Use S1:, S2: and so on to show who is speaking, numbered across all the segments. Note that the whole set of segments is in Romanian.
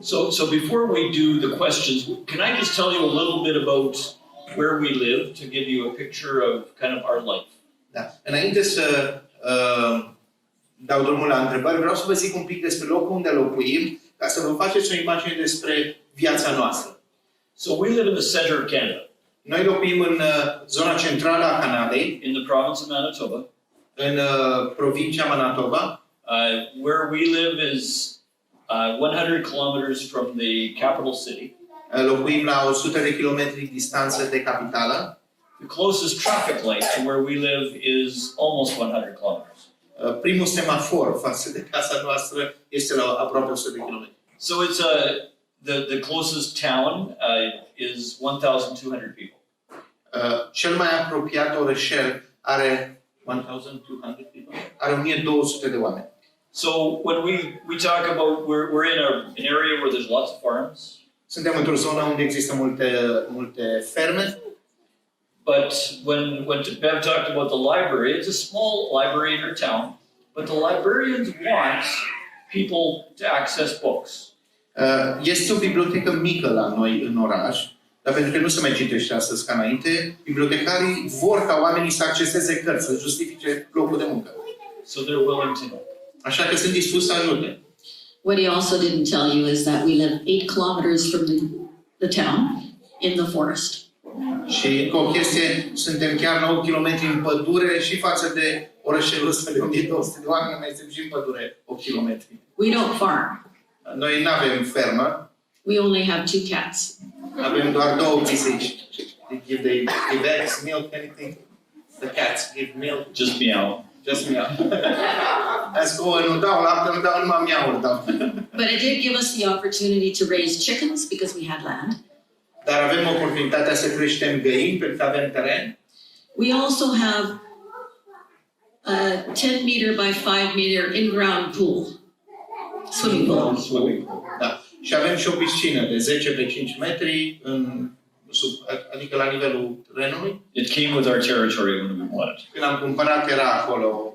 S1: So before we do the questions, can I just tell you a little bit about where we live to give you a picture of kind of our life?
S2: Da. Înainte să dau drumul la întrebări, vreau să vă zic un pic despre locul unde locuim, ca să vă faceți o imagine despre viața noastră.
S1: So we live in the center of Canada.
S2: Noi locuim în zona centrală a Canadei,
S1: In the province of Manitoba.
S2: în provincia Manitoba.
S1: Where we live is 100 kilometers from the capital city.
S2: Locuim la 100 de kilometri distanță de capitală.
S1: The closest traffic light to where we live is almost 100 kilometers.
S2: Primul semafor față de casa noastră este la aproape 100 de kilometri.
S1: So it's the closest town is 1,200 people.
S2: Cel mai apropiat orășel are 1,200 people. Are 1200 de oameni.
S1: So when we talk about we're in an area where there's lots of farms.
S2: Suntem într-o zonă unde există multe ferme.
S1: But when Bev talked about the library, it's a small library in our town, but the librarians want people to access books.
S2: Este o bibliotecă mică la noi în oraș, dar pentru că nu se mai citește astăzi ca înainte, bibliotecarii vor ca oamenii să acceseze cărți, să justifice locul de muncă.
S1: So they're willing to help.
S2: Așa că sunt dispuși să ajute.
S3: What he also didn't tell you is that we live 8 kilometers from the town in the forest.
S2: Și cu o chestie, suntem chiar la 8 km în pădure și față de orășelul ăsta de 1200 de oameni, mai suntem și în pădure 8 km.
S3: We don't farm.
S2: Noi nu avem fermă.
S3: We only have 2 cats.
S2: Avem doar 2 pisici. They give eggs, milk, anything. The cats give milk.
S1: Just meow.
S2: Just meow. Azi nu dau lapte, nu dau numai miauri dau.
S3: But it did give us the opportunity to raise chickens because we had land.
S2: Dar avem oportunitatea să creștem găini pentru că avem teren.
S3: We also have a 10 meter by 5 meter in-ground pool. Swimming pool.
S2: Da. Și avem și o piscină de 10 pe 5 metri, adică la nivelul terenului.
S1: It came with our territory when we bought it.
S2: Când am cumpărat era acolo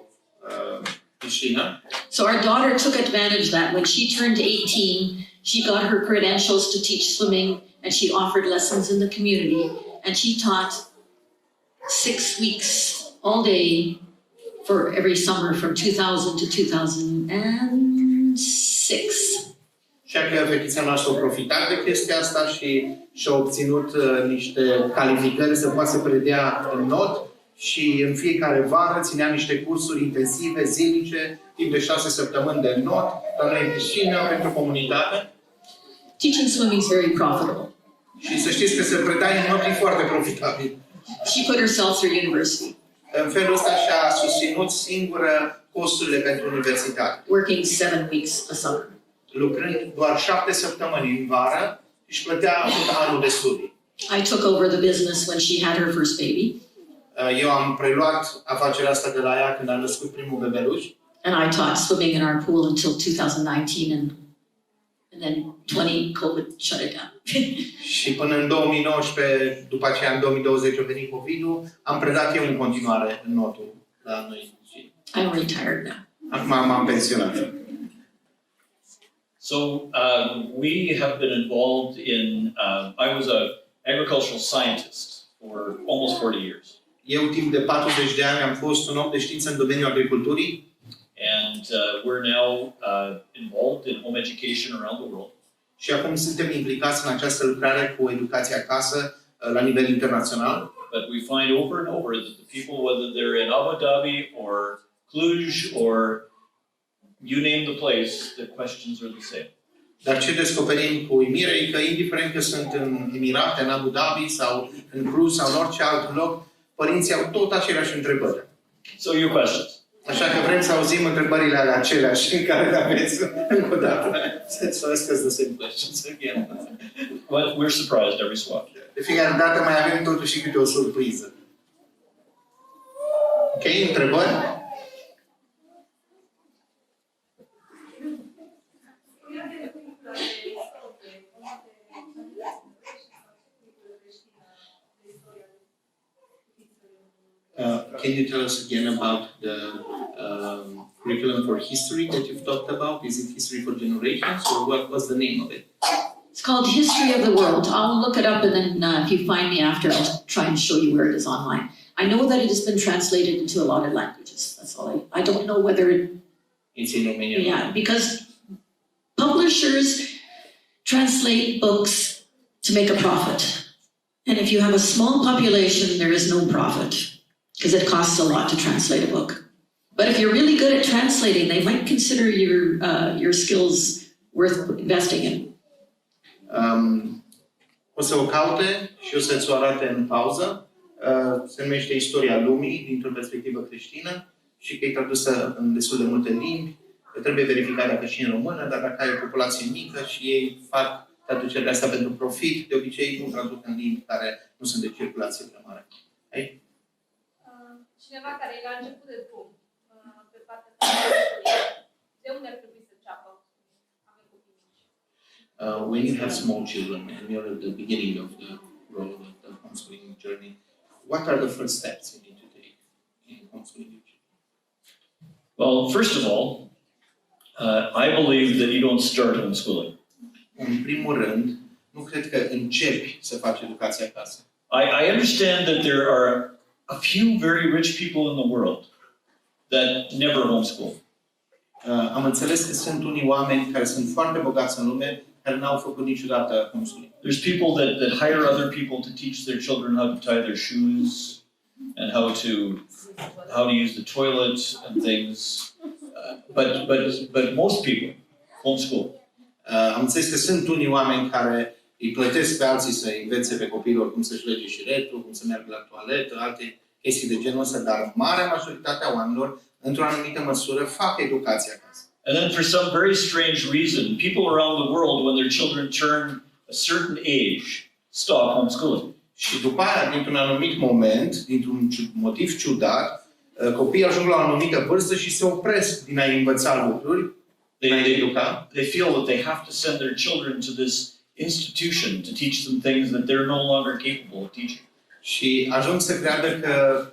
S2: piscina.
S3: So our daughter took advantage of that. When she turned 18, she got her credentials to teach swimming and she offered lessons in the community. And she taught 6 weeks all day for every summer from 2000 to 2006.
S2: Așa că fetița noastră a profitat de chestia asta și și-a obținut niște calificări să poată să predea în not și în fiecare vară ținea niște cursuri intensive, zilnice, timp de 6 săptămâni de not, la noi în piscină, pentru comunitate.
S3: Teaching swimming is very profitable.
S2: Și să știți că să predai în not e foarte profitabil.
S3: She put herself through university.
S2: În felul ăsta și-a susținut singură costurile pentru universitate.
S3: Working 7 weeks a summer.
S2: Lucrând doar 7 săptămâni în vară, își plătea tot anul de studii.
S3: I took over the business when she had her first baby.
S2: Eu am preluat afacerea asta de la ea când a născut primul bebeluș.
S3: And I taught swimming in our pool until 2019 and then 20 COVID shut it down.
S2: Și până în 2019, după aceea în 2020 a venit COVID-ul, am predat eu în continuare în notul la noi.
S3: I'm retired now.
S2: Acum m-am pensionat.
S1: So we have been involved in, I was an agricultural scientist for almost 40 years.
S2: Eu timp de 40 de ani am fost un om de știință în domeniul agriculturii.
S1: And we're now involved in home education around the world.
S2: Și acum suntem implicați în această lucrare cu educația acasă la nivel internațional.
S1: But we find over and over that the people, whether they're in Abu Dhabi or Cluj or you name the place, the questions are the same.
S2: Dar ce descoperim cu uimire e că indiferent că sunt în Emirate, în Abu Dhabi sau în Cluj sau în orice alt loc, părinții au tot aceleași întrebări.
S1: So your questions.
S2: Așa că vrem să auzim întrebările alea aceleași în care le aveți încă o dată. So let's ask the same questions again.
S1: Well, we're surprised every swap.
S2: De fiecare dată mai avem totuși câte o surpriză. Ok, întrebări? Can you tell us again about the curriculum for history that you've talked about? Is it history for generations, or what was the name of it?
S3: It's called History of the World. I'll look it up, and then if you find me after, I'll try and show you where it is online. I know that it has been translated into a lot of languages. That's all. I don't know whether it...
S2: It's in Romania.
S3: Yeah, because publishers translate books to make a profit. And if you have a small population, there is no profit, because it costs a lot to translate a book. But if you're really good at translating, they might consider your skills worth investing in.
S2: O să o caute și o să-ți o arate în pauză. Se numește Istoria lumii dintr-o perspectivă creștină și că e tradusă în destul de multe limbi. Trebuie verificat dacă și în română, dar dacă ai o populație mică și ei fac traducerea asta pentru profit, de obicei nu traduc în limbi care nu sunt de circulație prea mare. Hai?
S4: Cineva care e la început de drum, pe partea de unde ar trebui să înceapă? Avem copii mici.
S2: When you have small children and you're at the beginning of the road of the homeschooling journey, what are the first steps you need to take in homeschooling?
S1: Well, first of all, I believe that you don't start homeschooling.
S2: În primul rând, nu cred că începi să faci educația acasă.
S1: I understand that there are a few very rich people in the world that never homeschool.
S2: Am înțeles că sunt unii oameni care sunt foarte bogați în lume, care n-au făcut niciodată homeschooling.
S1: There's people that hire other people to teach their children how to tie their shoes and how to use the toilet and things. But most people homeschool.
S2: Am înțeles că sunt unii oameni care îi plătesc pe alții să învețe pe copiilor cum să-și lege șiretul, cum să meargă la toaletă, alte chestii de genul ăsta, dar marea majoritate a oamenilor, într-o anumită măsură, fac educația acasă.
S1: And then for some very strange reason, people around the world, when their children turn a certain age, stop homeschooling.
S2: Și după aia, dintr-un anumit moment, dintr-un motiv ciudat, copiii ajung la o anumită vârstă și se opresc din a învăța lucruri,
S1: They feel that they have to send their children to this institution to teach them things that they're no longer capable of teaching.
S2: Și ajung să creadă că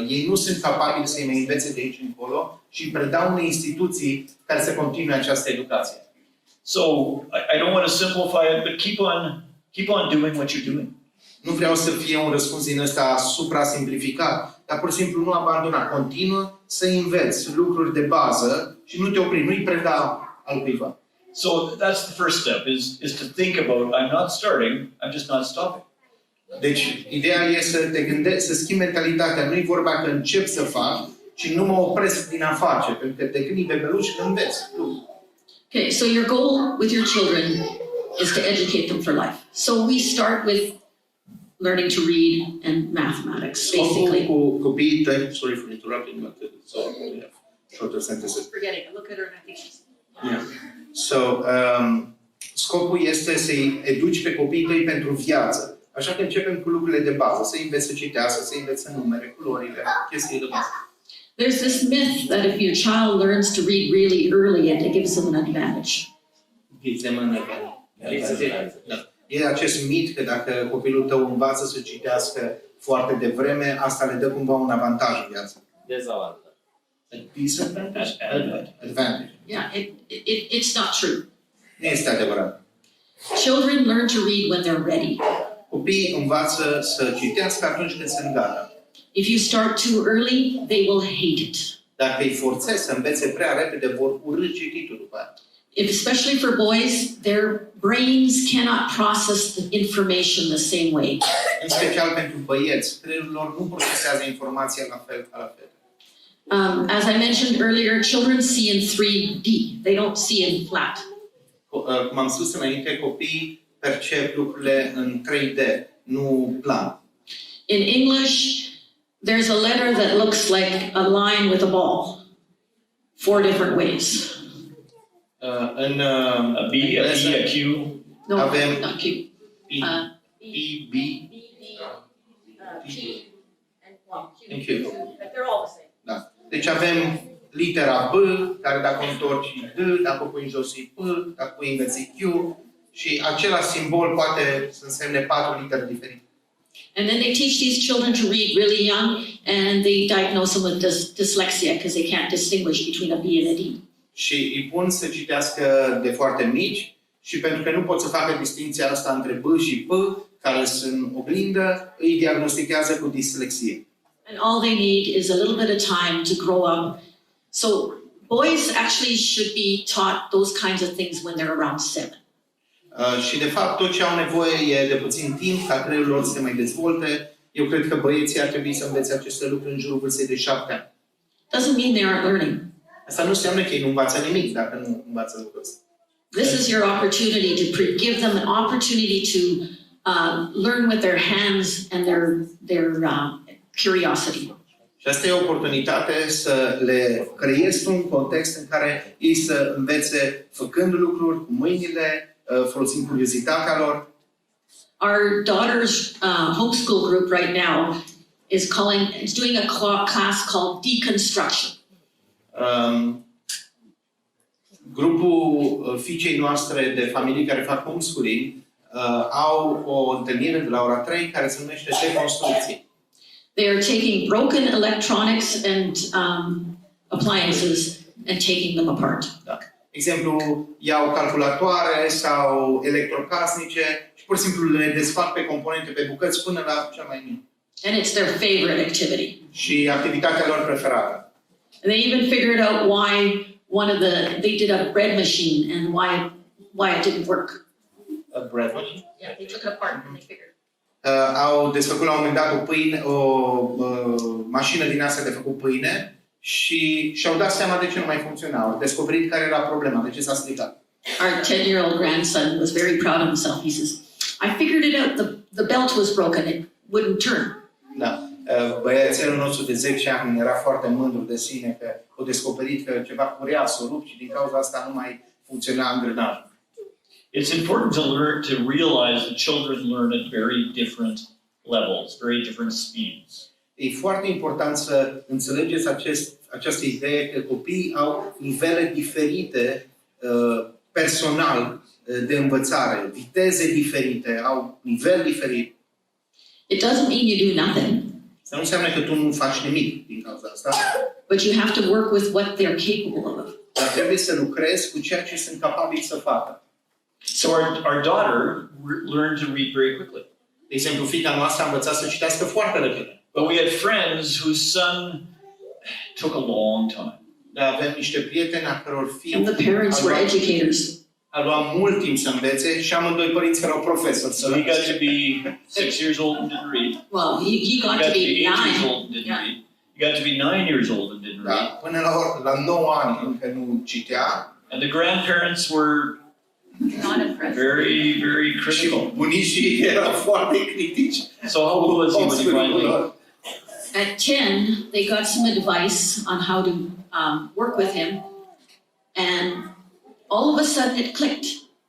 S2: ei nu sunt capabili să-i mai învețe de aici încolo și predau unei instituții care să continue această educație.
S1: So I don't want to simplify it, but keep on doing what you're doing.
S2: Nu vreau să fie un răspuns din ăsta supra-simplificat, dar pur și simplu nu abandona. Continuă să înveți lucruri de bază și nu te opri, nu-i preda al cuiva.
S1: So that's the first step, is to think about, I'm not starting, I'm just not stopping.
S2: Deci, ideea e să te gândești, să schimbi mentalitatea. Nu-i vorba că încep să fac, ci nu mă opresc din a face. Pentru că de când e bebeluș, înveți.
S3: Okay, so your goal with your children is to educate them for life. So we start with learning to read and mathematics, basically.
S2: Cu copiii tăi, sorry for interrupting, but so we have shorter sentences.
S3: Forgetting it. Look at her and I think she's...
S2: Yeah. So, scopul este să-i educi pe copiii tăi pentru viață. Așa că începem cu lucrurile de bază, să înveți să citească, să înveți numere, culorile, chestiile de bază.
S3: There's this myth that if your child learns to read really early, it gives them an advantage.
S2: Da. E acest mit că dacă copilul tău învață să citească foarte devreme, asta le dă cumva un avantaj în viață.
S5: Dezavantaj.
S2: A disadvantage? Advantage.
S3: Yeah, it's not true.
S2: Nu este adevărat.
S3: Children learn to read when they're ready.
S2: Copiii învață să citească atunci când sunt gata.
S3: If you start too early, they will hate it.
S2: Dacă îi forțezi să învețe prea repede, vor urâ cititul după aia.
S3: Especially for boys, their brains cannot process the information the same way.
S2: În special pentru băieți, creierul lor nu procesează informația la fel ca la fete.
S3: As I mentioned earlier, children see in 3D. They don't see in flat.
S2: Cum am spus înainte, copiii percep lucrurile în 3D, nu plan.
S3: In English, there's a letter that looks like a line with a ball. 4 different ways.
S2: În
S1: A B, a Q.
S3: No,
S2: Avem
S3: not Q.
S2: B,
S4: And Q. But they're all the same.
S2: Da. Deci avem litera B, care dacă o întorci e D, dacă o pui în jos e P, dacă pui invers e Q și același simbol poate să însemne 4 litere diferite.
S3: And then they teach these children to read really young, and they diagnose them with dyslexia because they can't distinguish between a B and a D.
S2: Și îi pun să citească de foarte mici și pentru că nu pot să facă distinția asta între B și P, care sunt oglindă, îi diagnostichează cu dislexie.
S3: And all they need is a little bit of time to grow up. So boys actually should be taught those kinds of things when they're around 7.
S2: Și de fapt tot ce au nevoie e de puțin timp ca creierul lor să se mai dezvolte. Eu cred că băieții ar trebui să învețe aceste lucruri în jurul vârstei de 7 ani.
S3: Doesn't mean they aren't learning.
S2: Asta nu înseamnă că ei nu învață nimic dacă nu învață lucrul ăsta.
S3: This is your opportunity to give them an opportunity to learn with their hands and their curiosity.
S2: Și asta e o oportunitate să le creezi un context în care ei să învețe făcând lucruri cu mâinile, folosind curiozitatea lor.
S3: Our daughter's homeschool group right now is doing a class called Deconstruction.
S2: Grupul fiicei noastre de familii care fac homeschooling au o întâlnire de la ora 3 care se numește Deconstrucție.
S3: They are taking broken electronics and appliances and taking them apart.
S2: Da. Exemplu, iau calculatoare sau electrocasnice și pur și simplu le desfac pe componente, pe bucăți până la cel mai mic.
S3: And it's their favorite activity.
S2: Și activitatea lor preferată.
S3: And they even figured out why they did a bread machine and why it didn't work.
S2: A bread machine?
S3: Yeah, they took it apart and they figured.
S2: Au desfăcut la un moment dat o mașină din asta de făcut pâine și și-au dat seama de ce nu mai funcționa. Au descoperit care era problema, de ce s-a stricat.
S3: Our 10-year-old grandson was very proud of himself. He says, I figured it out. The belt was broken. It wouldn't turn.
S2: Da. Băiețelul nostru de 10 ani era foarte mândru de sine că a descoperit că ceva curea s-o rupt și din cauza asta nu mai funcționa îngrenajul.
S1: It's important to realize that children learn at very different levels, very different speeds.
S2: E foarte important să înțelegeți această idee că copiii au nivele diferite personal de învățare, viteze diferite, au nivel diferit.
S3: It doesn't mean you do nothing.
S2: Asta nu înseamnă că tu nu faci nimic din cauza asta.
S3: But you have to work with what they're capable of.
S2: Dar trebuie să lucrezi cu ceea ce sunt capabili să facă.
S1: So our daughter learned to read very quickly.
S2: De exemplu, fiica noastră a învățat să citească foarte repede.
S1: But we had friends whose son took a long time.
S2: Dar avem niște prieteni a căror fiu
S3: And the parents were educators.
S2: a luat mult timp să învețe și amândoi părinți care au profesori.
S1: So he got to be 6 years old and didn't read.
S3: Well, he got to be
S1: 8 years
S3: 9.
S1: old and didn't read. He got to be 9 years old and didn't read.
S2: Da, până la 9 ani încă nu citea.
S1: And the grandparents were
S3: Not impressed.
S1: very, very
S2: Și
S1: critical.
S2: bunicii erau foarte critici.
S1: So how old was he when he finally?
S3: At 10, they got some advice on how to work with him, and all of a sudden it clicked.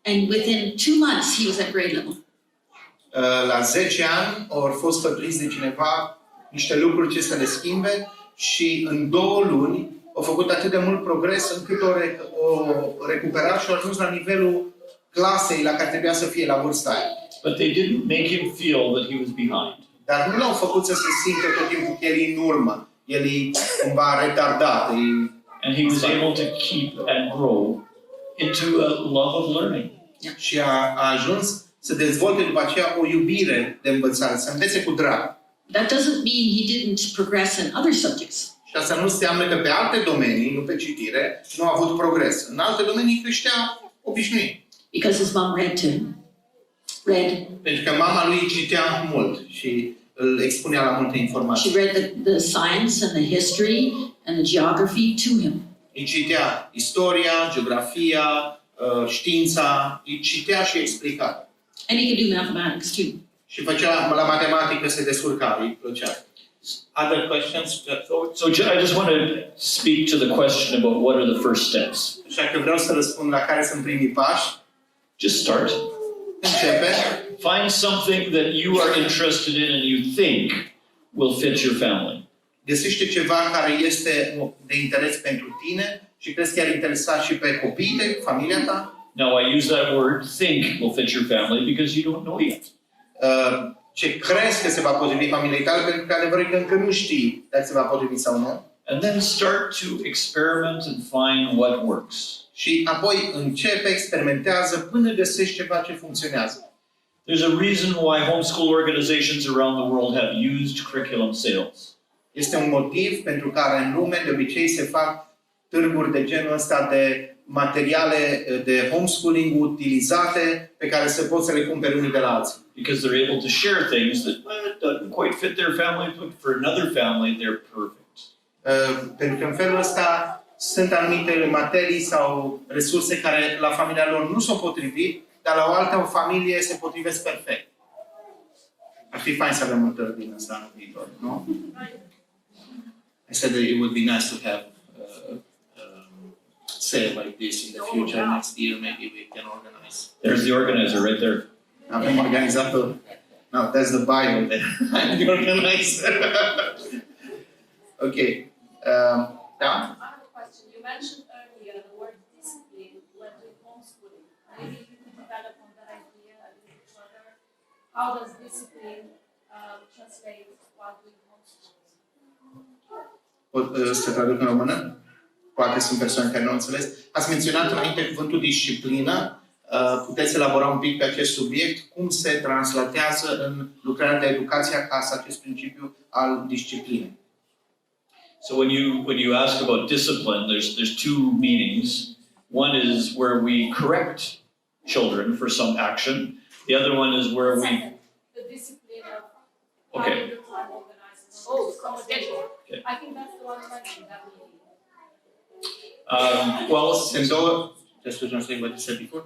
S3: And within 2 months, he was at grade level.
S2: La 10 ani au fost sfătuiți de cineva niște lucruri ce să le schimbe și în 2 luni au făcut atât de mult progres încât o recuperat și au ajuns la nivelul clasei la care trebuia să fie la vârsta aia.
S1: But they didn't make him feel that he was behind.
S2: Dar nu l-au făcut să se simtă tot timpul că el e în urmă. El e cumva retardat.
S1: And he was able to keep and grow into a love of learning.
S2: Și a ajuns să dezvolte după aceea o iubire de învățare, să învețe cu drag.
S3: That doesn't mean he didn't progress in other subjects.
S2: Și asta nu înseamnă că pe alte domenii, nu pe citire, nu a avut progres. În alte domenii creștea obișnuit.
S3: Because his mom read to him. Read.
S2: Pentru că mama lui citea mult și îl expunea la multe informații.
S3: She read the science and the history and the geography to him.
S2: Îi citea istoria, geografia, știința, îi citea și explica.
S3: And he could do mathematics too.
S2: Și făcea la matematică, se descurca, îi plăcea. Other questions?
S1: So I just want to speak to the question about what are the first steps.
S2: Așa că vreau să răspund la care sunt primii pași.
S1: Just start.
S2: Începe.
S1: Find something that you are interested in and you think will fit your family.
S2: Găsește ceva care este de interes pentru tine și crezi că ar interesa și pe copiii de familia ta.
S1: Now I use that word, think, will fit your family because you don't know yet.
S2: ce crezi că se va potrivi familiei tale, pentru că adevărul că încă nu știi dacă se va potrivi sau nu.
S1: And then start to experiment and find what works.
S2: Și apoi începe, experimentează până găsești ceva ce funcționează.
S1: There's a reason why homeschool organizations around the world have used curriculum sales.
S2: Este un motiv pentru care în lume de obicei se fac târguri de genul ăsta de materiale de homeschooling utilizate pe care se pot să le cumpere unii de la alții.
S1: Because they're able to share things that doesn't quite fit their family, but for another family they're perfect.
S2: Pentru că în felul ăsta sunt anumite materii sau resurse care la familia lor nu s-au potrivit, dar la o altă familie se potrivesc perfect. Ar fi fain să avem un târg din ăsta în viitor, nu? I said that it would be nice to have sale like this in the future. Next year maybe we can organize.
S1: There's the organizer right there.
S2: Avem organizator. No, that's the Bible there. I'm the organizer. Okay. Da?
S4: I have a question. You mentioned earlier the word discipline when doing homeschooling. Maybe you could develop on that idea a little further. How does discipline translate while doing homeschooling?
S2: Pot să traduc în română? Poate sunt persoane care nu au înțeles. Ați menționat înainte cuvântul disciplină. Puteți elabora un pic pe acest subiect? Cum se translatează în lucrarea de educație acasă acest principiu al disciplinei?
S1: So when you ask about discipline, there's two meanings. One is where we correct children for some action. The other one is where we
S4: The discipline of
S1: Okay.
S4: having the time organized. Oh, schedule.
S1: Okay.
S4: I think that's the one you mentioned. That meaning.
S1: well,
S2: Sunt două, just to translate what you said before,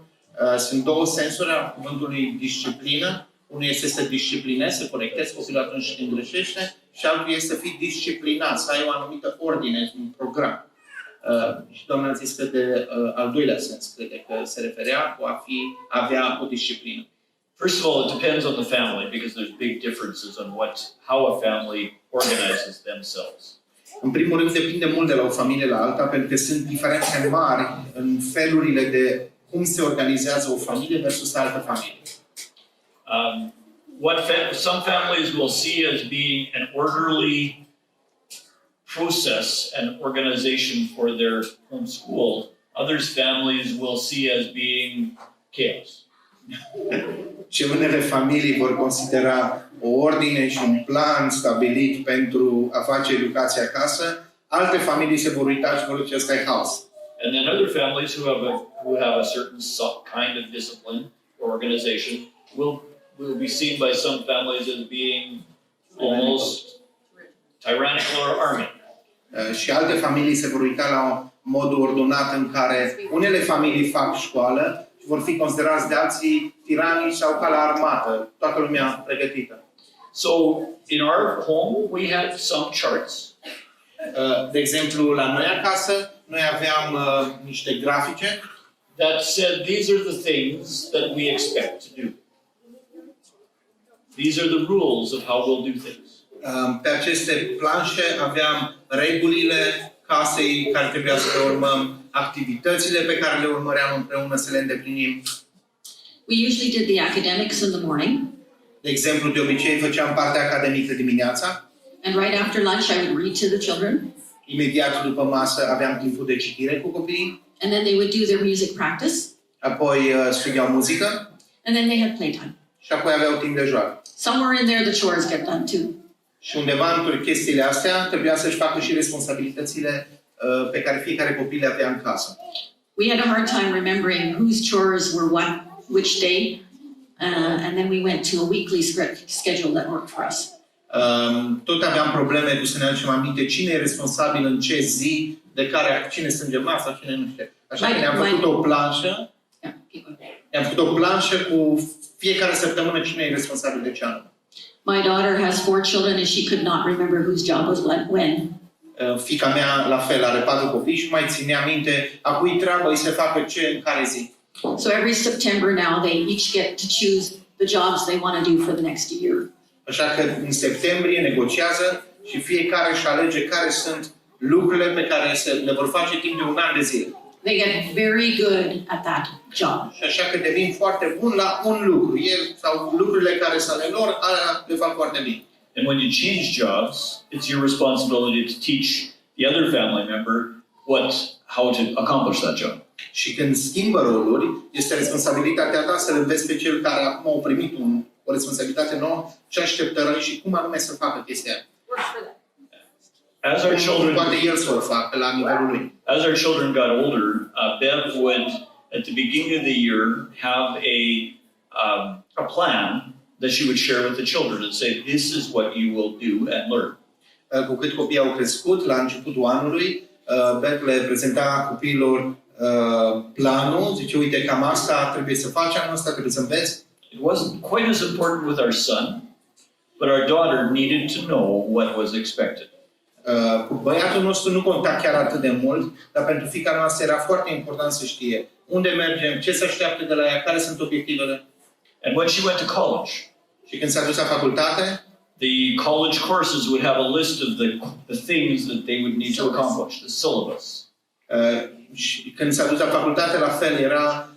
S2: sunt două sensuri a cuvântului disciplină. Unul este să disciplinezi, să corectezi copilul atunci când greșește, și altul este să fii disciplinat, să ai o anumită ordine, un program. Și doamna a zis că de al doilea sens crede că se referea cu a avea o disciplină.
S1: first of all, it depends on the family because there's big differences on how a family organizes themselves.
S2: În primul rând, depinde mult de la o familie la alta, pentru că sunt diferențe mari în felurile de cum se organizează o familie versus altă familie.
S1: Some families will see as being an orderly process and organization for their homeschool. Others families will see as being chaos.
S2: Și unele familii vor considera o ordine și un plan stabilit pentru a face educație acasă, alte familii se vor uita și vor zice ăsta e haos.
S1: And then other families who have a certain kind of discipline or organization will be seen by some families as being almost tyrannical or army.
S2: Și alte familii se vor uita la modul ordonat în care unele familii fac școală și vor fi considerați de alții tiranii sau ca la armată, toată lumea pregătită.
S1: So in our home we had some charts.
S2: De exemplu, la noi acasă, noi aveam niște grafice
S1: That said, these are the things that we expect to do. These are the rules of how we'll do things.
S2: Pe aceste planșe aveam regulile casei care trebuia să le urmăm, activitățile pe care le urmăream împreună să le îndeplinim.
S3: We usually did the academics in the morning,
S2: De exemplu, de obicei făceam partea academică dimineața.
S3: and right after lunch I would read to the children,
S2: Imediat după masă aveam timpul de citire cu copiii.
S3: and then they would do their music practice,
S2: Apoi studiau muzică
S3: and then they had playtime.
S2: și apoi aveau timp de joacă.
S3: Somewhere in there the chores get done too.
S2: Și undeva între chestiile astea trebuia să-și facă și responsabilitățile pe care fiecare copil le avea în casă.
S3: We had a hard time remembering whose chores were which day, and then we went to a weekly schedule that worked for us.
S2: Tot aveam probleme cu să ne aducem aminte cine e responsabil în ce zi, de care cine strânge masa, cine nu știe. Așa că ne-am făcut o planșă.
S3: Yeah, keep going.
S2: Ne-am făcut o planșă cu fiecare săptămână cine e responsabil de ce anume.
S3: My daughter has 4 children and she could not remember whose job was when.
S2: Fiica mea, la fel, are 4 copii și mai ținea minte a cui treabă îi se facă ce în care zi.
S3: So every September now they each get to choose the jobs they want to do for the next year.
S2: Așa că în septembrie negociază și fiecare își alege care sunt lucrurile pe care le vor face timp de un an de zile.
S3: They get very good at that job.
S2: Și așa că devin foarte buni la un lucru. El sau lucrurile care sunt ale lor, alea le fac foarte bine.
S1: And when you change jobs, it's your responsibility to teach the other family member how to accomplish that job.
S2: Și când schimbă roluri, este responsabilitatea ta să-l înveți pe cel care acum a primit o responsabilitate nouă ce așteptări și cum anume să facă chestia aia.
S1: As our children,
S2: Poate el să o facă la nivelul lui.
S1: as our children got older, Bev would, at the beginning of the year, have a plan that she would share with the children and say, "This is what you will do and learn."
S2: Cu cât copiii au crescut, la începutul anului, Bev le prezenta copiilor planul, zice, uite, cam asta trebuie să faci anul ăsta, trebuie să înveți.
S1: It wasn't quite as important with our son, but our daughter needed to know what was expected.
S2: Cu băiatul nostru nu conta chiar atât de mult, dar pentru fiica noastră era foarte important să știe unde mergem, ce se așteaptă de la ea, care sunt obiectivele.
S1: And when she went to college,
S2: Și când s-a dus la facultate,
S1: the college courses would have a list of the things that they would need to accomplish, the syllabus.
S2: și când s-a dus la facultate, la fel, era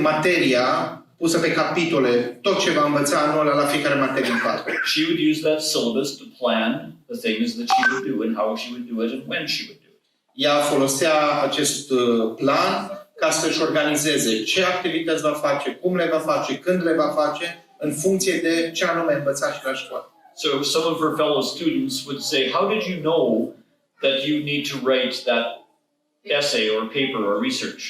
S2: materia pusă pe capitole, tot ce va învăța anul ăla la fiecare materie în parte.
S1: She would use that syllabus to plan the things that she would do and how she would do it and when she would do it.
S2: Ea folosea acest plan ca să-și organizeze ce activități va face, cum le va face, când le va face, în funcție de ce anume învăța și la școală.
S1: So some of her fellow students would say, "How did you know that you need to write that essay or paper or research?"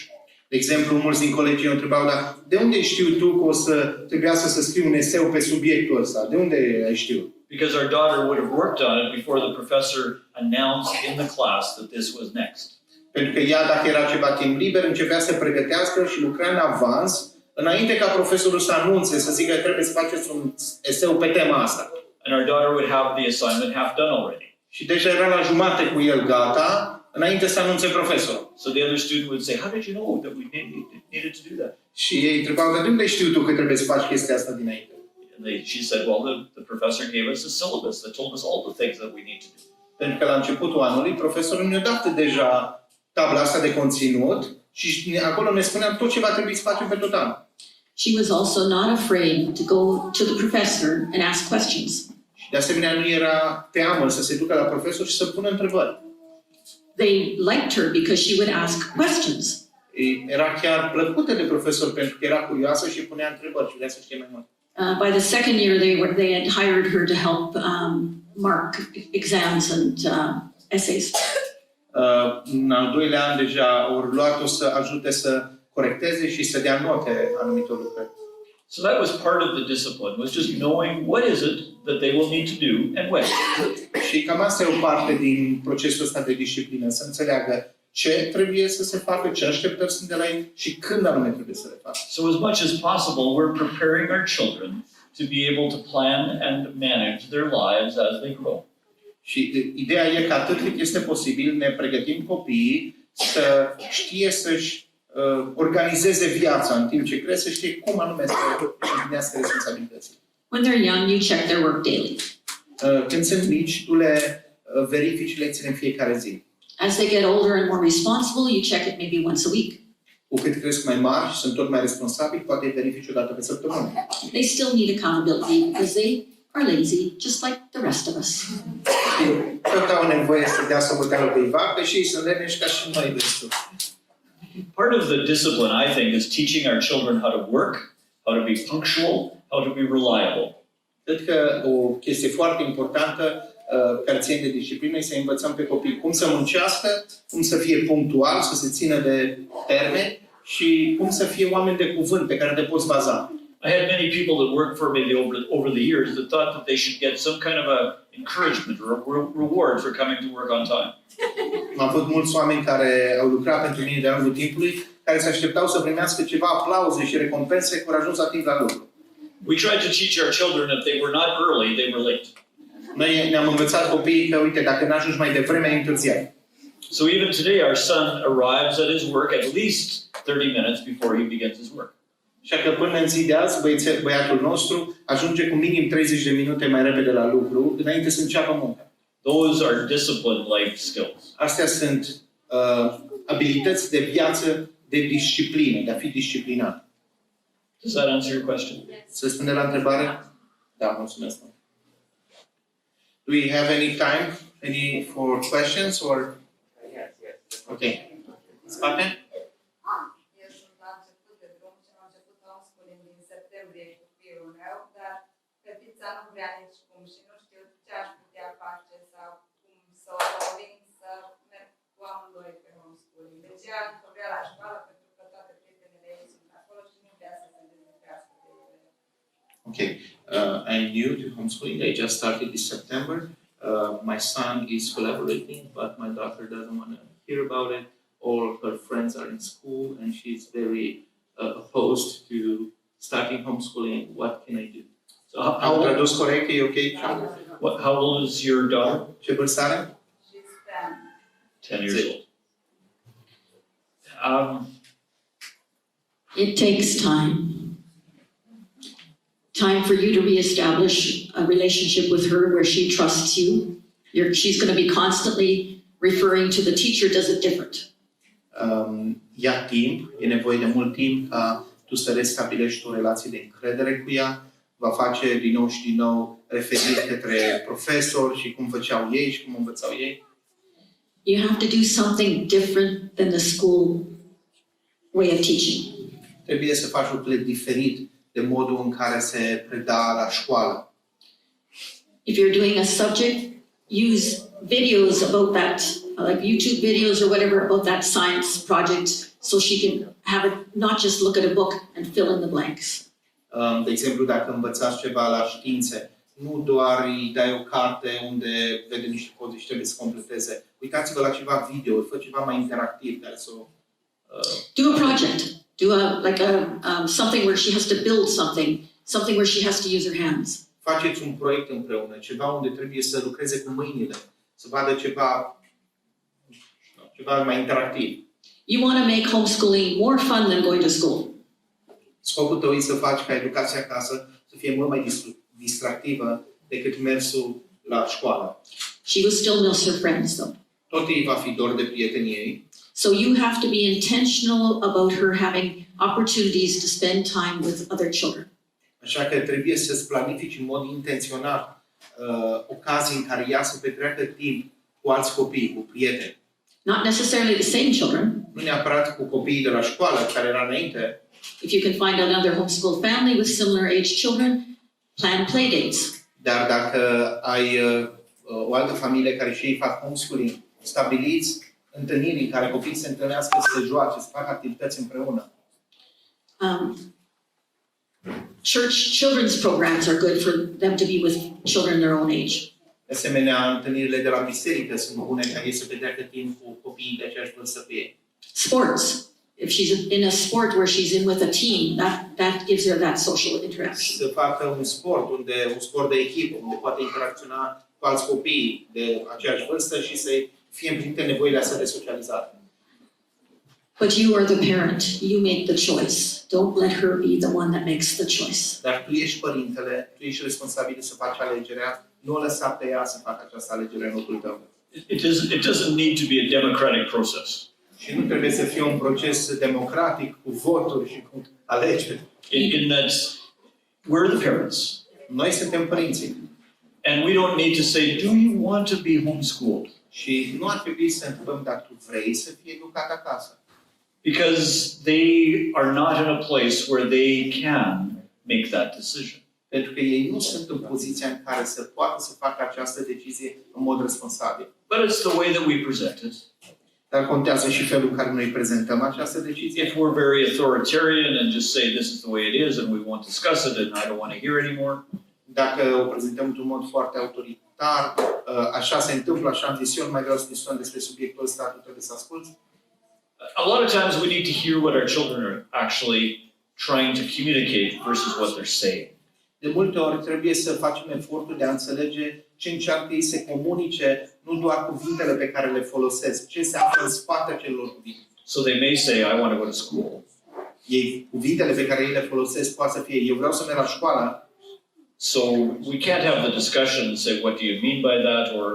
S2: De exemplu, mulți din colegii îmi întrebau, dar de unde știu tu că o să trebuiască să scriu un eseu pe subiectul ăsta? De unde ai știut?
S1: Because our daughter would have worked on it before the professor announced in the class that this was next.
S2: Pentru că ea, dacă era ceva timp liber, începea să pregătească și lucra în avans, înainte ca profesorul să anunțe, să zică că trebuie să faceți un eseu pe tema asta.
S1: And our daughter would have the assignment half done already.
S2: Și deja era la jumate cu el gata, înainte să anunțe profesorul.
S1: So the other student would say, "How did you know that we needed to do that?"
S2: Și ei întrebau, dar de unde știu tu că trebuie să faci chestia asta dinainte?
S1: And she said, "Well, the professor gave us a syllabus that told us all the things that we need to do."
S2: Pentru că la începutul anului, profesorul ne-a dat deja tabla asta de conținut și acolo ne spunea tot ce va trebui să facem pe tot anul.
S3: She was also not afraid to go to the professor and ask questions.
S2: Și de asemenea nu era teamă să se ducă la profesor și să pună întrebări.
S3: They liked her because she would ask questions.
S2: Era chiar plăcută de profesor pentru că era curioasă și punea întrebări și vrea să știe mai mult.
S3: By the second year, they had hired her to help mark exams and essays.
S2: În al doilea an deja au luat-o să ajute să corecteze și să dea note anumitor lucruri.
S1: So that was part of the discipline, was just knowing what is it that they will need to do and when.
S2: Și cam asta e o parte din procesul ăsta de disciplină, să înțeleagă ce trebuie să se facă, ce așteptări sunt de la ei și când anume trebuie să le facă.
S1: So as much as possible, we're preparing our children to be able to plan and manage their lives as they grow.
S2: Și ideea e că atât cât este posibil ne pregătim copiii să știe să-și organizeze viața în timp ce cresc, să știe cum anume să împlinească responsabilitățile.
S3: When they're young, you check their work daily.
S2: Când sunt mici, tu le verifici lecțiile în fiecare zi.
S3: As they get older and more responsible, you check it maybe once a week.
S2: Cu cât cresc mai mari și sunt tot mai responsabili, poate îi verifici o dată pe săptămână.
S3: They still need accountability because they are lazy, just like the rest of us.
S2: Tot au nevoie să dea socoteală cuiva, că și ei sunt leneși ca și noi destul.
S1: Part of the discipline, I think, is teaching our children how to work, how to be punctual, how to be reliable.
S2: Cred că o chestie foarte importantă care ține de disciplină e să învățăm pe copii cum să muncească, cum să fie punctual, să se țină de termeni și cum să fie oameni de cuvânt pe care te poți baza.
S1: I had many people that worked for me over the years that thought that they should get some kind of a encouragement or a reward for coming to work on time.
S2: Am avut mulți oameni care au lucrat pentru mine de-a lungul timpului, care se așteptau să primească ceva aplauze și recompense că au ajuns la timp la lucru.
S1: We tried to teach our children if they were not early, they were late.
S2: Noi ne-am învățat copiii că, uite, dacă n-ajungi mai devreme, ai întârziat.
S1: So even today, our son arrives at his work at least 30 minutes before he begins his work.
S2: Așa că până în zi de azi, băiatul nostru ajunge cu minim 30 de minute mai repede la lucru, înainte să înceapă munca.
S1: Those are disciplined life skills.
S2: Astea sunt abilități de viață, de disciplină, de a fi disciplinat.
S1: Does that answer your question?
S2: Se răspunde la întrebare? Da, mulțumesc. Do we have any time for questions or? Okay. Spate?
S5: Eu sunt la început de drum și am început homeschooling din septembrie cu fiul meu, dar fetița nu vrea nici cum și nu știu ce aș putea face sau cum să o conving să merg cu amândoi pe homeschooling. Deci ea vrea la școală pentru că toate prietenele ei sunt acolo și nu vrea să se dezlipească de ele.
S2: Okay. I'm new to homeschooling. I just started this September. My son is collaborating, but my daughter doesn't want to hear about it. All her friends are in school, and she's very opposed to starting homeschooling. What can I do?
S1: So
S2: Am tradus corect? E ok?
S1: how old is your daughter?
S2: Ce vârstă are?
S5: She's 10.
S1: 10 years old.
S3: It takes time. Time for you to reestablish a relationship with her where she trusts you. She's going to be constantly referring to the teacher does it different.
S2: Ia timp, e nevoie de mult timp ca tu să restabilești o relație de încredere cu ea, va face din nou și din nou referiri către profesori și cum făceau ei și cum învățau ei.
S3: You have to do something different than the school way of teaching.
S2: Trebuie să faci lucrurile diferit de modul în care se preda la școală.
S3: If you're doing a subject, use videos about that, like YouTube videos or whatever about that science project, so she can have it, not just look at a book and fill in the blanks.
S2: De exemplu, dacă învățați ceva la științe, nu doar îi dai o carte unde vede niște poze și trebuie să completeze. Uitați-vă la ceva video, fă ceva mai interactiv care să
S3: Do a project. Do something where she has to build something where she has to use her hands.
S2: faceți un proiect împreună, ceva unde trebuie să lucreze cu mâinile, să vadă ceva mai interactiv.
S3: You want to make homeschooling more fun than going to school.
S2: Scopul tău e să faci ca educația acasă să fie mult mai distractivă decât mersul la școală.
S3: She will still miss her friends though.
S2: Tot ei va fi dor de prietenii ei.
S3: So you have to be intentional about her having opportunities to spend time with other children.
S2: Așa că trebuie să-ți planifici în mod intenționat ocazii în care ea să petreacă timp cu alți copii, cu prieteni.
S3: Not necessarily the same children.
S2: Nu neapărat cu copiii de la școală, care era înainte.
S3: If you can find another homeschool family with similar age children, plan play dates.
S2: Dar dacă ai o altă familie care și ei fac homeschooling, stabiliți întâlniri în care copiii se întâlnească, să se joace, să facă activități împreună.
S3: Church children's programs are good for them to be with children their own age.
S2: De asemenea, întâlnirile de la biserică sunt bune ca ei să petreacă timp cu copiii de aceeași vârstă cu ei.
S3: Sports. If she's in a sport where she's in with a team, that gives her that social interaction.
S2: Să facă un sport de echipă, unde poate interacționa cu alți copii de aceeași vârstă și să fie împlinite nevoile astea de socializare.
S3: But you are the parent. You make the choice. Don't let her be the one that makes the choice.
S2: Dar tu ești părintele, tu ești responsabil să faci alegerea, nu o lăsa pe ea să facă această alegere în locul tău.
S1: It doesn't need to be a democratic process.
S2: Și nu trebuie să fie un proces democratic cu voturi și cu alegeri.
S1: In that we're the parents.
S2: Noi suntem părinții.
S1: And we don't need to say, do you want to be homeschooled?
S2: Și nu ar trebui să întrebăm dacă tu vrei să fii educat acasă.
S1: Because they are not in a place where they can make that decision.
S2: Pentru că ei nu sunt în poziția în care să poată să facă această decizie în mod responsabil.
S1: But it's the way that we present it.
S2: Dar contează și felul în care noi prezentăm această decizie.
S1: If we're very authoritarian and just say this is the way it is and we won't discuss it and I don't want to hear anymore.
S2: Dacă o prezentăm într-un mod foarte autoritar, așa se întâmplă, așa am zis eu, nu mai vreau să discutăm despre subiectul ăsta, tu trebuie să asculți.
S1: A lot of times we need to hear what our children are actually trying to communicate versus what they're saying.
S2: De multe ori trebuie să facem efortul de a înțelege ce încearcă ei să comunice, nu doar cuvintele pe care le folosesc, ce se află în spatele acelor cuvinte.
S1: So they may say, I want to go to school.
S2: Cuvintele pe care ei le folosesc poate să fie, eu vreau să merg la școală.
S1: So we can't have the discussion and say, what do you mean by that, or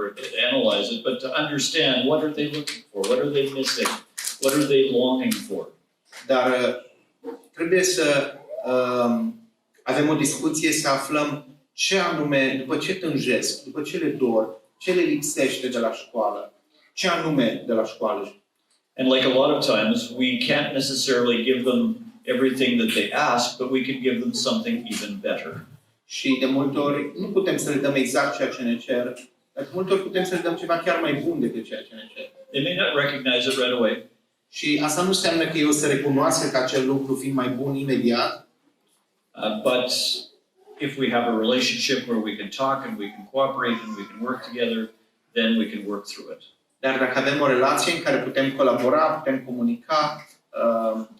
S1: analyze it, but to understand what are they looking for, what are they missing, what are they longing for.
S2: Dar trebuie să avem o discuție, să aflăm ce anume, după ce tânjesc, după ce le dor, ce le lipsește de la școală, ce anume de la școală.
S1: And like a lot of times, we can't necessarily give them everything that they ask, but we can give them something even better.
S2: Și de multe ori nu putem să le dăm exact ceea ce ne cer, dar de multe ori putem să le dăm ceva chiar mai bun decât ceea ce ne cer.
S1: They may not recognize it right away,
S2: Și asta nu înseamnă că eu să recunoască că acel lucru fiind mai bun imediat,
S1: but if we have a relationship where we can talk and we can cooperate and we can work together, then we can work through it.
S2: dar dacă avem o relație în care putem colabora, putem comunica,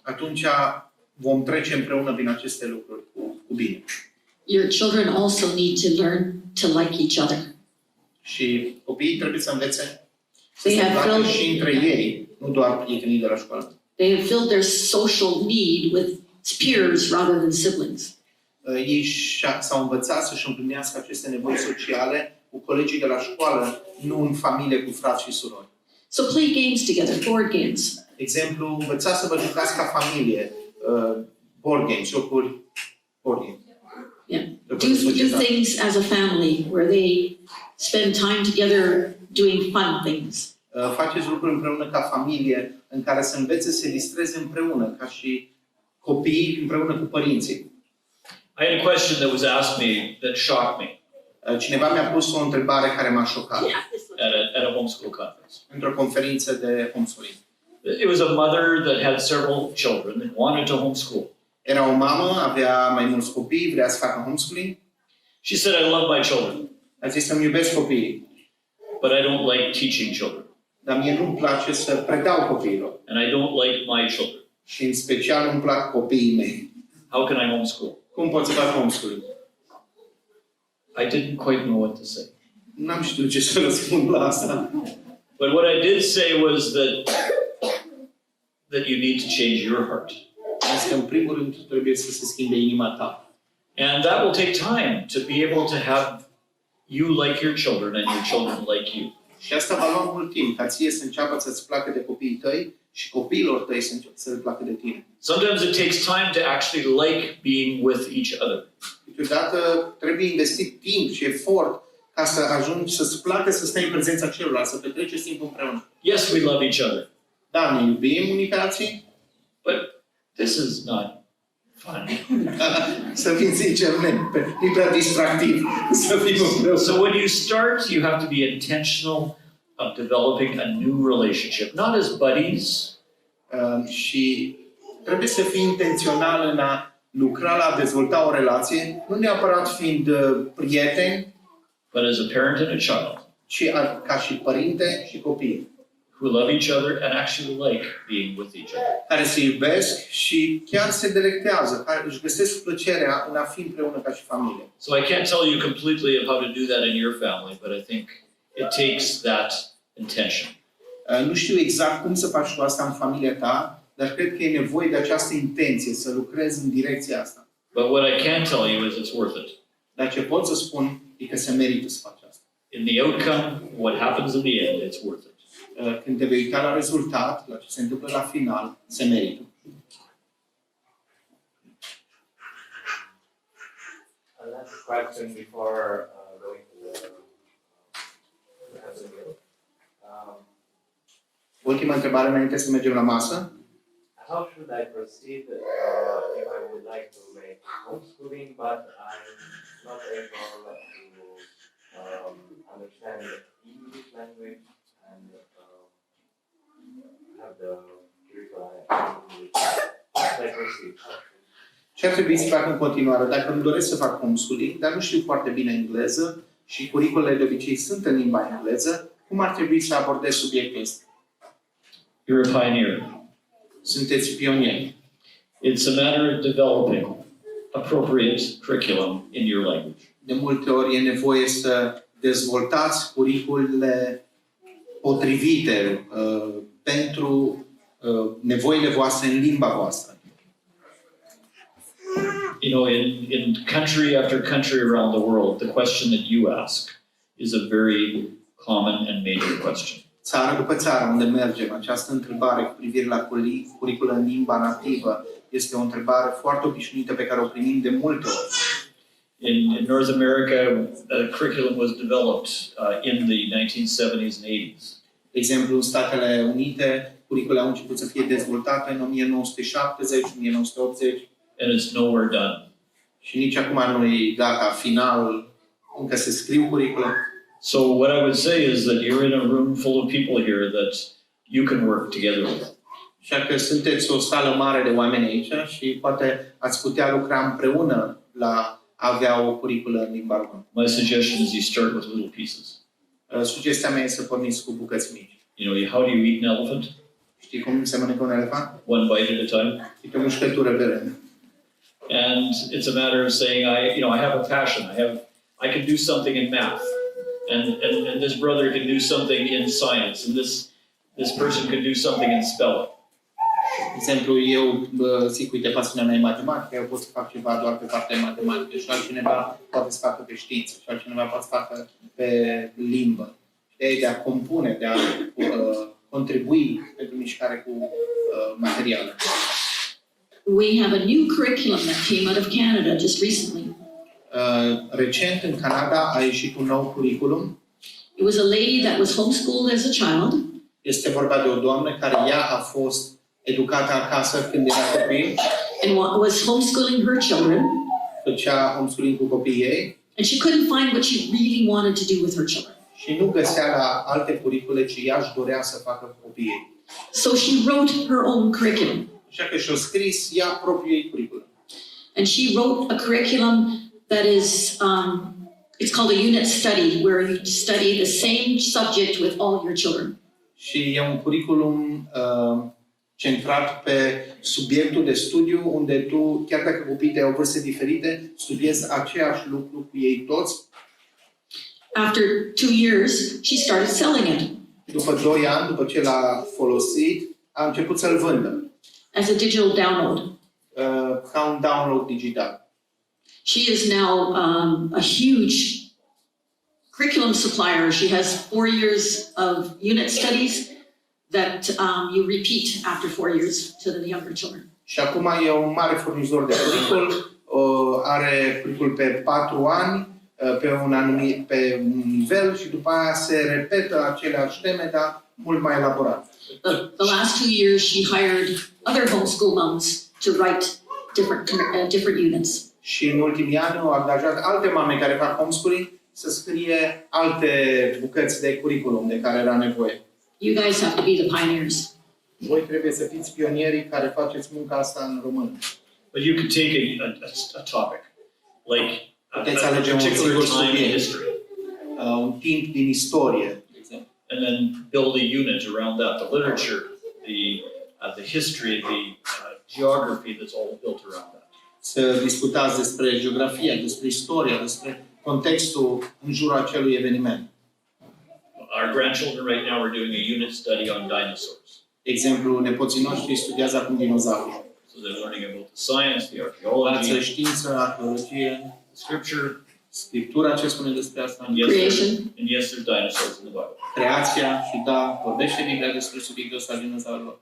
S2: atunci vom trece împreună prin aceste lucruri cu bine.
S3: Your children also need to learn to like each other.
S2: Și copiii trebuie să învețe să
S3: They
S2: se
S3: have
S2: placă
S3: filled-
S2: și între ei, nu doar prietenii de la școală.
S3: They have filled their social need with peers rather than siblings.
S2: Ei s-au învățat să-și împlinească aceste nevoi sociale cu colegii de la școală, nu în familie cu frați și surori.
S3: So play games together, board games.
S2: De exemplu, învățați să vă jucați ca familie, board games, jocuri board games.
S3: Yeah.
S2: Jocuri de
S3: Do
S2: societate.
S3: things as a family where they spend time together doing fun things.
S2: Faceți lucruri împreună ca familie, în care să învețe să se distreze împreună, ca și copiii împreună cu părinții.
S1: I had a question that was asked me that shocked me
S2: Cineva mi-a pus o întrebare care m-a șocat
S1: at a homeschool conference.
S2: într-o conferință de homeschooling.
S1: It was a mother that had several children and wanted to homeschool.
S2: Era o mamă, avea mai mulți copii, vrea să facă homeschooling.
S1: She said, I love my children,
S2: A zis să-mi iubesc copiii,
S1: but I don't like teaching children,
S2: dar mie nu-mi place să predau copiilor.
S1: and I don't like my children.
S2: Și în special nu-mi plac copiii mei.
S1: How can I homeschool?
S2: Cum pot să fac homeschooling?
S1: I didn't quite know what to say.
S2: N-am știut ce să răspund la asta.
S1: But what I did say was that you need to change your heart.
S2: Zis că în primul rând trebuie să se schimbe inima ta.
S1: And that will take time to be able to have you like your children and your children like you.
S2: Și asta va lua mult timp, ca ție să înceapă să-ți placă de copiii tăi și copiilor tăi să le placă de tine.
S1: Sometimes it takes time to actually like being with each other.
S2: Câteodată trebuie investit timp și efort ca să ajungi să-ți placă să stai în prezența celorlalți, să petreceți timp împreună.
S1: Yes, we love each other,
S2: Da, ne iubim unii pe alții,
S1: but this is not fun.
S2: să fim sinceri, nu e prea distractiv să fim împreună.
S1: So when you start, you have to be intentional of developing a new relationship, not as buddies,
S2: Și trebuie să fii intențional în a lucra la a dezvolta o relație, nu neapărat fiind prieteni,
S1: but as a parent and a child
S2: ci ca și părinte și copii,
S1: who love each other and actually like being with each other.
S2: care se iubesc și chiar se delectează, care își găsesc plăcerea în a fi împreună ca și familie.
S1: So I can't tell you completely of how to do that in your family, but I think it takes that intention.
S2: Nu știu exact cum să faci tu asta în familia ta, dar cred că e nevoie de această intenție, să lucrezi în direcția asta.
S1: But what I can tell you is it's worth it.
S2: Dar ce pot să spun e că se merită să faci asta.
S1: In the outcome, what happens in the end, it's worth it.
S2: Când te vei uita la rezultat, la ce se întâmplă la final, se merită.
S6: Last question before going to the meal.
S2: Ultima întrebare înainte să mergem la masă.
S6: How should I proceed if I would like to make homeschooling, but I'm not able to understand the English language and have the curriculum in English? How should I proceed?
S2: Ce ar trebui să fac în continuare? Dacă îmi doresc să fac homeschooling, dar nu știu foarte bine engleză și curiculele de obicei sunt în limba engleză, cum ar trebui să abordez subiectul ăsta?
S1: You're a pioneer.
S2: Sunteți pionieri.
S1: It's a matter of developing appropriate curriculum in your language.
S2: De multe ori e nevoie să dezvoltați curiculele potrivite pentru nevoile voastre în limba voastră.
S1: You know, in country after country around the world, the question that you ask is a very common and major question.
S2: Țară după țară unde mergem, această întrebare cu privire la curriculă în limba nativă este o întrebare foarte obișnuită pe care o primim de multe ori.
S1: In North America, the curriculum was developed in the 1970s and 80s.
S2: De exemplu, în Statele Unite, curricula a început să fie dezvoltată în 1970-1980
S1: And it's nowhere done.
S2: și nici acum nu e gata, final, încă se scriu curricula.
S1: So what I would say is that you're in a room full of people here that you can work together with.
S2: Așa că sunteți o sală mare de oameni aici și poate ați putea lucra împreună la a avea o curriculă în limba română.
S1: My suggestion is you start with little pieces.
S2: Sugestia mea este să porniți cu bucăți mici.
S1: You know, how do you eat an elephant?
S2: Știi cum se mănâncă un elefant?
S1: One bite at a time.
S2: Câte o mușcătură pe rând.
S1: And it's a matter of saying, I have a passion. I can do something in math, and this brother can do something in science, and this person can do something in spelling.
S2: De exemplu, eu zic, uite, pasiunea mea e matematică, eu pot să fac ceva doar pe partea matematică și altcineva poate să facă pe știință și altcineva poate să facă pe limbă. De a compune, de a contribui pentru mișcare cu materiale.
S3: We have a new curriculum that came out of Canada just recently.
S2: Recent, în Canada, a ieșit un nou curriculum.
S3: It was a lady that was homeschooled as a child,
S2: Este vorba de o doamnă care ea a fost educată acasă când era copil,
S3: and was homeschooling her children,
S2: făcea homeschooling cu copiii ei
S3: and she couldn't find what she really wanted to do with her children.
S2: și nu găsea la alte curricule ce ea își dorea să facă cu copiii ei.
S3: So she wrote her own curriculum.
S2: Așa că și-a scris ea propriul ei curriculum.
S3: And she wrote a curriculum that is, it's called a unit study, where you study the same subject with all your children.
S2: Și e un curriculum centrat pe subiectul de studiu, unde tu, chiar dacă copiii tăi au vârste diferite, studiezi aceeași lucru cu ei toți.
S3: After 2 years, she started selling it
S2: După 2 ani, după ce l-a folosit, a început să-l vândă
S3: as a digital download.
S2: ca un download digital.
S3: She is now a huge curriculum supplier. She has 4 years of unit studies that you repeat after 4 years to the younger children.
S2: Și acum e un mare furnizor de curricul, are curricul pe 4 ani, pe un nivel și după aia se repetă aceleași teme, dar mult mai elaborat.
S3: The last 2 years, she hired other homeschool moms to write different units.
S2: Și în ultimii ani au angajat alte mame care fac homeschooling să scrie alte bucăți de curriculum de care era nevoie.
S3: You guys have to be the pioneers.
S2: Voi trebuie să fiți pionierii care faceți munca asta în română.
S1: But you could take a topic, like a particular time in history,
S2: Un timp din istorie, de exemplu.
S1: and then build a unit around that, the literature, the history, the geography that's all built around that.
S2: Să discutați despre geografia, despre istoria, despre contextul în jurul acelui eveniment.
S1: Our grandchildren right now are doing a unit study on dinosaurs.
S2: De exemplu, nepoții noștri studiază acum dinozauri.
S1: So they're learning about the science, the
S2: Învață
S1: archaeology,
S2: știință, arheologie,
S1: scripture,
S2: scriptura, ce spune despre asta,
S3: Creation.
S1: and yes, there's dinosaurs in the Bible.
S2: creația și da, vorbește Biblia despre subiectul ăsta dinozaurilor.